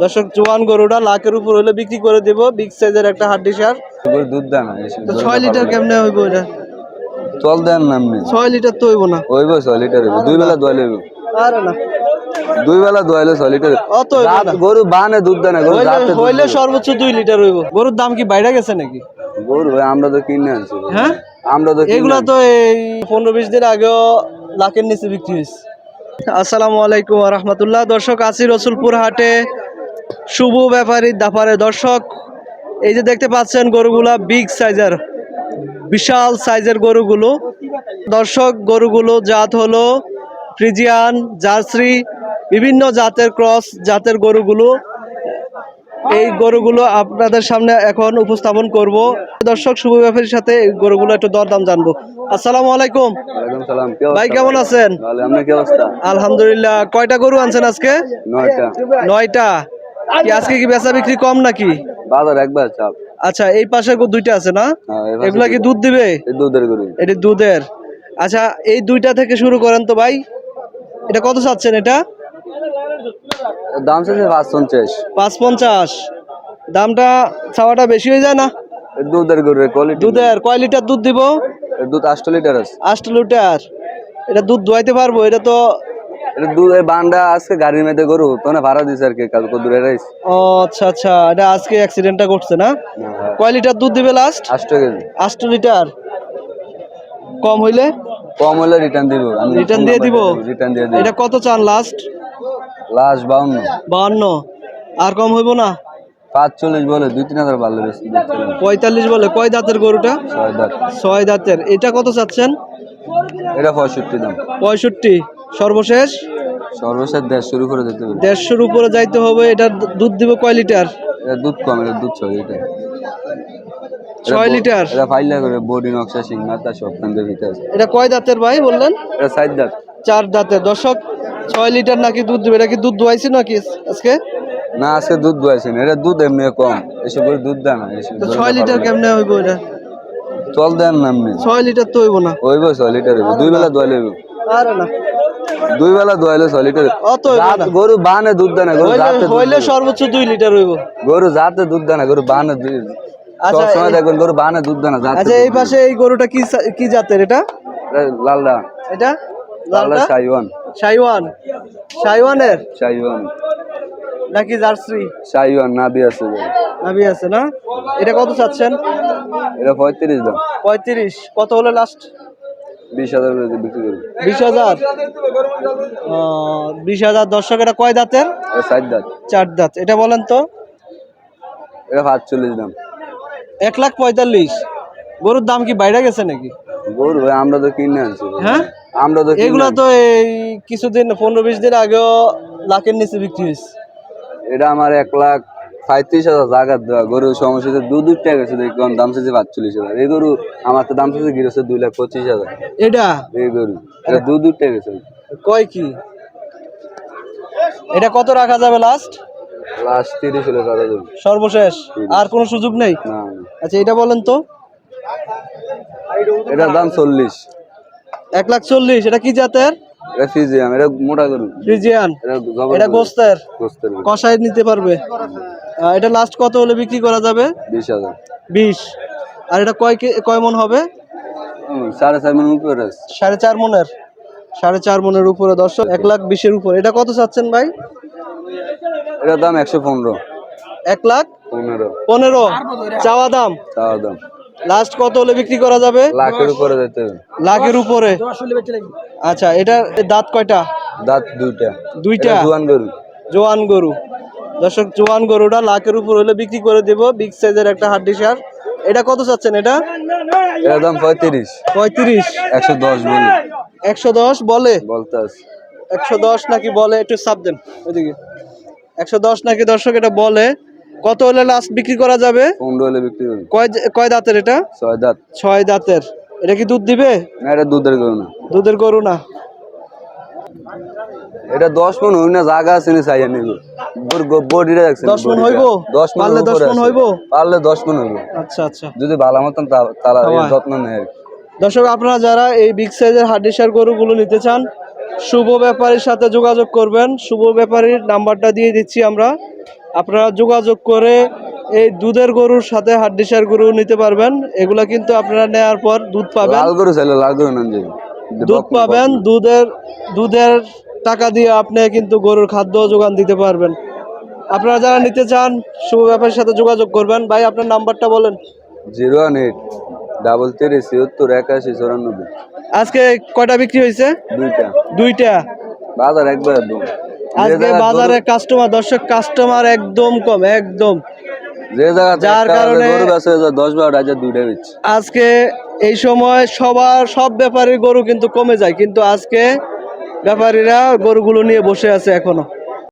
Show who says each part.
Speaker 1: দর্শক জোয়ান গরুটা লাখের উপর হলে বিক্রি করে দেব। বিগ সাইজের একটা হাড্ডি সার।
Speaker 2: দুধ দেয় না
Speaker 1: তো 6 লিটার কেমনে হইব এটা?
Speaker 2: চল দেন না এমনি
Speaker 1: 6 লিটার তো হইব না।
Speaker 2: হইব 6 লিটার হইব, দুই বেলা দোয়াইলে হইব।
Speaker 1: আরে না,
Speaker 2: দুই বেলা দোয়াইলে 6 লিটার
Speaker 1: অত হইব না।
Speaker 2: গরু বানে দুধ দেয় না, গরু রাতে
Speaker 1: হইলে সর্বোচ্চ 2 লিটার হইব। গরুর দাম কি বাইরে গেছে নাকি?
Speaker 2: গরু ভাই আমরা তো কিনে আনছি।
Speaker 1: হ্যাঁ,
Speaker 2: আমরা তো
Speaker 1: এগুলা তো এই 15-20 দিন আগেও লাখের নিচে বিক্রি হয়েছে। আসসালামু আলাইকুম ওয়া রাহমাতুল্লাহ। দর্শক আছি রসুলপুর হাটে, শুভ ব্যাপারী দাপারে। দর্শক এই যে দেখতে পাচ্ছেন গরুগুলা বিগ সাইজের, বিশাল সাইজের গরুগুলো। দর্শক গরুগুলো জাত হলো ফ্রিজিয়ান, জার্সি, বিভিন্ন জাতের ক্রস জাতের গরুগুলো। এই গরুগুলো আপনাদের সামনে এখন উপস্থাপন করব। দর্শক শুভ ব্যাপারীর সাথে এই গরুগুলো একটু দরদাম জানবো। আসসালামু আলাইকুম।
Speaker 2: ওয়ালাইকুম সালাম।
Speaker 1: ভাই কেমন আছেন?
Speaker 2: ভালো, আপনার কি অবস্থা?
Speaker 1: আলহামদুলিল্লাহ। কয়টা গরু আনছেন আজকে?
Speaker 2: 9টা।
Speaker 1: 9টা। কি আজকে কি বেচা বিক্রি কম নাকি?
Speaker 2: বাজার একবার চাপ।
Speaker 1: আচ্ছা, এই পাশে দুইটা আছে না?
Speaker 2: এই পাশে
Speaker 1: এগুলা কি দুধ দিবে?
Speaker 2: এই দুধের গরু।
Speaker 1: এটা দুধের। আচ্ছা, এই দুইটা থেকে শুরু করেন তো ভাই। এটা কত চাচ্ছেন এটা?
Speaker 2: দাম চাইছে 550।
Speaker 1: 550। দামটা চাওয়াটা বেশি হয়ে যায় না?
Speaker 2: এই দুধের গরু কোয়ালিটি।
Speaker 1: দুধের কয় লিটার দুধ দিব?
Speaker 2: এই দুধ 8 লিটার আছে।
Speaker 1: 8 লিটার। এটা দুধ দোয়াইতে পারবো? এটা তো
Speaker 2: এটা দুধ এই বান্ডা আজকে গাড়ির মধ্যে গরু তো না ভাড়া দিছে আর কি, কাল কত দূরে রাইস।
Speaker 1: ও আচ্ছা আচ্ছা, এটা আজকে অ্যাক্সিডেন্টটা করছে না? কয় লিটার দুধ দিবে লাস্ট?
Speaker 2: 8 কেজি।
Speaker 1: 8 লিটার। কম হইলে?
Speaker 2: কম হলে রিটার্ন দিব। আমি
Speaker 1: রিটার্ন দিয়ে দিব?
Speaker 2: রিটার্ন দিয়ে দিব।
Speaker 1: এটা কত চান লাস্ট?
Speaker 2: লাস্ট 52।
Speaker 1: 52। আর কম হইব না?
Speaker 2: 45 বলে 2-3 হাজার বাড়লে বেশি।
Speaker 1: 45 বলে। কয় দাঁতের গরুটা?
Speaker 2: 6 দাঁত।
Speaker 1: 6 দাঁতের। এটা কত চাচ্ছেন?
Speaker 2: এটা 65 দাম।
Speaker 1: 65। সর্বশেষ
Speaker 2: সর্বশেষ 150 করে দিতে হবে।
Speaker 1: 150-র উপরে যাইতে হবে। এটা দুধ দিব কয় লিটার?
Speaker 2: এটা দুধ কম, এটা দুধ 6 লিটার।
Speaker 1: 6 লিটার।
Speaker 2: এটা ফাইলা করে বডি নকশা সিং মাথা সব কান্দে ভিতরে আছে।
Speaker 1: এটা কয় দাঁতের ভাই বললেন?
Speaker 2: এটা 4 দাঁত।
Speaker 1: 4 দাঁতের। দর্শক 6 লিটার নাকি দুধ দিবে। এটা কি দুধ দোয়াইছে নাকি আজকে?
Speaker 2: না, আজকে দুধ দোয়াইছে না। এটা দুধ এমনি কম, এসব করে দুধ দেয় না।
Speaker 1: তো 6 লিটার কেমনে হইব এটা?
Speaker 2: চল দেন না এমনি
Speaker 1: 6 লিটার তো হইব না।
Speaker 2: হইব 6 লিটার হইব, দুই বেলা দোয়াইলে হইব।
Speaker 1: আরে না,
Speaker 2: দুই বেলা দোয়াইলে 6 লিটার।
Speaker 1: অত হইব না।
Speaker 2: গরু বানে দুধ দেয় না, গরু জাতে
Speaker 1: হইলে সর্বোচ্চ 2 লিটার হইব।
Speaker 2: গরু জাতে দুধ দেয় না, গরু বানে
Speaker 1: আচ্ছা,
Speaker 2: সব সময় দেখবেন গরু বানে দুধ দেয় না, জাতে।
Speaker 1: আচ্ছা, এই পাশে এই গরুটা কি জাতের এটা?
Speaker 2: লালদা।
Speaker 1: এটা
Speaker 2: লালদা শাইওয়ান।
Speaker 1: শাইওয়ান। শাইওয়ানের
Speaker 2: শাইওয়ান
Speaker 1: নাকি জার্সি?
Speaker 2: শাইওয়ান নাভি আছে।
Speaker 1: নাভি আছে না? এটা কত চাচ্ছেন?
Speaker 2: এটা 35 দাম।
Speaker 1: 35। কত হলো লাস্ট?
Speaker 2: 20,000 করে বিক্রি করবে।
Speaker 1: 20,000। 20,000। দর্শক এটা কয় দাঁতের?
Speaker 2: এটা 4 দাঁত।
Speaker 1: 4 দাঁত। এটা বলেন তো।
Speaker 2: এটা 45 দাম।
Speaker 1: 1,45,000। গরুর দাম কি বাইরে গেছে নাকি?
Speaker 2: গরু ভাই আমরা তো কিনে আনছি।
Speaker 1: হ্যাঁ,
Speaker 2: আমরা তো
Speaker 1: এগুলা তো এই কিছুদিন 15-20 দিন আগেও লাখের নিচে বিক্রি হয়েছে।
Speaker 2: এটা আমার 1,35,000 জায়গা দেওয়া গরু সমস্যা হচ্ছে দুধটা গেছে, দেখুন দাম চাইছে 45,000। এই গরু আমার তো দাম চাইছে গিরেছে 2,25,000।
Speaker 1: এটা
Speaker 2: এই গরু এটা দুধটা গেছে।
Speaker 1: কয় কি এটা কত রাখা যাবে লাস্ট?
Speaker 2: লাস্ট 30 হলে করা যাবে
Speaker 1: সর্বশেষ। আর কোনো সুযোগ নেই?
Speaker 2: না।
Speaker 1: আচ্ছা, এটা বলেন তো।
Speaker 2: এটার দাম 40।
Speaker 1: 1,40,000। এটা কি জাতের?
Speaker 2: এটা ফিজিয়াম, এটা মোটা গরু।
Speaker 1: ফ্রিজিয়ান। এটা গোস্তের কষাই নিতে পারবে। এটা লাস্ট কত হলে বিক্রি করা যাবে?
Speaker 2: 20,000।
Speaker 1: 20। আর এটা কয় মন হবে?
Speaker 2: 4.5 মণ উপরে আছে।
Speaker 1: 4.5 মনের। 4.5 মনের উপরে। দর্শক 1,20,000 উপরে। এটা কত চাচ্ছেন ভাই?
Speaker 2: এটার দাম 115।
Speaker 1: 1,15,000 চাওয়া দাম।
Speaker 2: চাওয়া দাম।
Speaker 1: লাস্ট কত হলে বিক্রি করা যাবে?
Speaker 2: লাখের উপরে যেতে হবে।
Speaker 1: লাখের উপরে। আচ্ছা, এটা দাঁত কয়টা?
Speaker 2: দাঁত দুইটা।
Speaker 1: দুইটা।
Speaker 2: জোয়ান গরু।
Speaker 1: জোয়ান গরু। দর্শক জোয়ান গরুটা লাখের উপর হলে বিক্রি করে দেব। বিগ সাইজের একটা হাড্ডি সার। এটা কত চাচ্ছেন এটা?
Speaker 2: এর দাম 35।
Speaker 1: 35।
Speaker 2: 110 বলে।
Speaker 1: 110 বলে?
Speaker 2: বলতে আছে
Speaker 1: 110 নাকি বলে? একটু চাপ দেন ওইদিকে। 110 নাকি দর্শক এটা বলে। কত হলে লাস্ট বিক্রি করা যাবে?
Speaker 2: 15 হলে বিক্রি করবে।
Speaker 1: কয় দাঁতের এটা?
Speaker 2: 6 দাঁত।
Speaker 1: 6 দাঁতের। এটা কি দুধ দিবে?
Speaker 2: না, এটা দুধের গরু না।
Speaker 1: দুধের গরু না।
Speaker 2: এটা 10 মণ হই না, জায়গা আছে নি চাইয়া নিব। বডিটা দেখছেন?
Speaker 1: 10 মণ হইব?
Speaker 2: 10 মণ
Speaker 1: পারলে 10 মণ হইব?
Speaker 2: পারলে 10 মণ হইব।
Speaker 1: আচ্ছা আচ্ছা,
Speaker 2: যদি ভালো মতন তারা যত্ন নেয়।
Speaker 1: দর্শক আপনারা যারা এই বিগ সাইজের হাড্ডি সার গরুগুলো নিতে চান, শুভ ব্যাপারীর সাথে যোগাযোগ করবেন। শুভ ব্যাপারীর নাম্বারটা দিয়ে দিচ্ছি আমরা। আপনারা যোগাযোগ করে এই দুধের গরুর সাথে হাড্ডিসার গরু নিতে পারবেন। এগুলা কিন্তু আপনারা নেওয়ার পর দুধ পাবেন,
Speaker 2: লাল গরু চাইলে লাল গরু নাম যাবে
Speaker 1: দুধ পাবেন, দুধের টাকা দিয়ে আপনি কিন্তু গরুর খাদ্য যোগান দিতে পারবেন। আপনারা যারা নিতে চান শুভ ব্যাপারের সাথে যোগাযোগ করবেন। ভাই আপনার নাম্বারটা বলেন।
Speaker 2: 018 33 71 81 94।
Speaker 1: আজকে কয়টা বিক্রি হয়েছে?
Speaker 2: দুইটা।
Speaker 1: দুইটা।
Speaker 2: বাজার একবার দুম
Speaker 1: আজকে বাজারে কাস্টমার একদম কম, একদম।
Speaker 2: যে জায়গা
Speaker 1: যার কারণে
Speaker 2: গরু আছে 10-12 হাজার দুইটা বেচছে।
Speaker 1: আজকে এই সময় সব ব্যাপারীর গরু কিন্তু কমে যায়, কিন্তু আজকে ব্যাপারীরা গরুগুলো নিয়ে বসে আছে এখনো।